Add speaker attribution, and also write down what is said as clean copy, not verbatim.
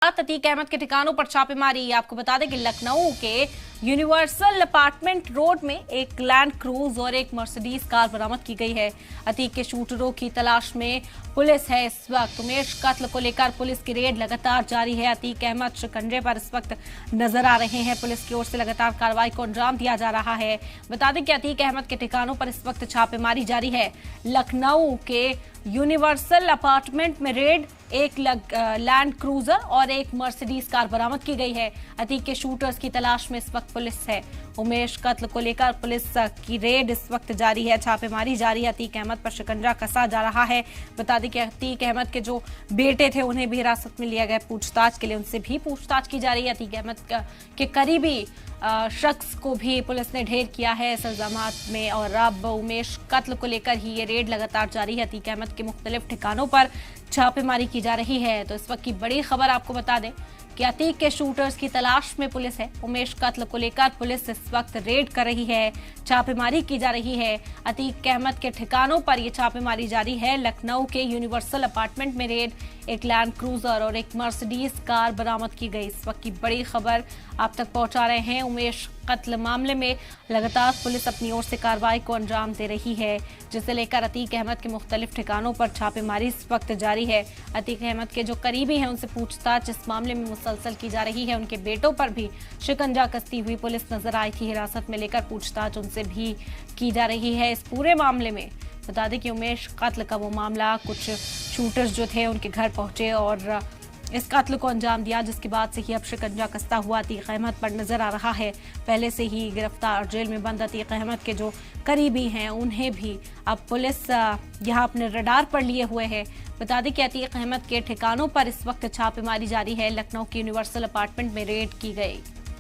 Speaker 1: अतीक अहमद के ठिकानों पर छापेमारी। आपको बता दें कि लखनऊ के यूनिवर्सल अपार्टमेंट रोड में एक लैंड क्रूज और एक मर्सिडीज कार बरामद की गई है। अतीक के शूटरों की तलाश में पुलिस है। इस वक्त उमेश कत्ल को लेकर पुलिस की रेड लगातार जारी है। अतीक अहमद शिकंजे पर इस वक्त नजर आ रहे हैं। पुलिस की ओर से लगातार कार्रवाई को अंजाम दिया जा रहा है। बता दें कि अतीक अहमद के ठिकानों पर इस वक्त छापेमारी जारी है। लखनऊ के यूनिवर्सल अपार्टमेंट में रेड, एक लैंड क्रूजर और एक मर्सिडीज कार बरामद की गई है। अतीक के शूटर्स की तलाश में इस वक्त पुलिस है। उमेश कत्ल को लेकर पुलिस की रेड इस वक्त जारी है, छापेमारी जारी है। अतीक अहमद पर शिकंजा कसा जा रहा है। बता दें कि अतीक अहमद के जो बेटे थे उन्हें भी हिरासत में लिया गया पूछताछ के लिए, उनसे भी पूछताछ की जा रही है। अतीक अहमद के करीबी शख्स को भी पुलिस ने ढेर किया है इस इल्जामात में और अब उमेश कत्ल को लेकर ही ये रेड लगातार जारी है। अतीक अहमद के मुख्तलिफ ठिकानों पर छापेमारी की जा रही है। तो इस वक्त की बड़ी खबर आपको बता दें कि अतीक के शूटर्स की तलाश में पुलिस है। उमेश कत्ल को लेकर पुलिस इस वक्त रेड कर रही है, छापेमारी की जा रही है। अतीक अहमद के ठिकानों पर यह छापेमारी जारी है। लखनऊ के यूनिवर्सल अपार्टमेंट में रेड, एक लैंड क्रूजर और एक मर्सिडीज कार बरामद की गई। इस वक्त की बड़ी खबर आप तक पहुंचा रहे हैं। उमेश कत्ल मामले में लगातार पुलिस अपनी ओर से कार्रवाई को अंजाम दे रही है, जिसे लेकर अतीक अहमद के मुख्तलिफ ठिकानों पर छापेमारी इस वक्त जारी है। अतीक अहमद के जो करीबी हैं उनसे पूछताछ इस मामले में मुसलसल की जा रही है। उनके बेटों पर भी शिकंजा कसती हुई पुलिस नजर आई थी। हिरासत में लेकर पूछताछ उनसे भी की जा रही है। इस पूरे मामले में बता दें कि उमेश कत्ल का वो मामला, कुछ शूटर्स जो थे उनके घर पहुंचे और इस कत्ल को अंजाम दिया, जिसके बाद से ही अब शिकंजा कसता हुआ अतीक अहमद पर नजर आ रहा है। पहले से ही गिरफ्तार जेल में बंद अतीक अहमद के जो करीबी हैं उन्हें भी अब पुलिस यहां अपने रडार पर लिए हुए है। बता दें कि अतीक अहमद के ठिकानों पर इस वक्त छापेमारी जारी है। लखनऊ के यूनिवर्सल अपार्टमेंट में रेड की गई।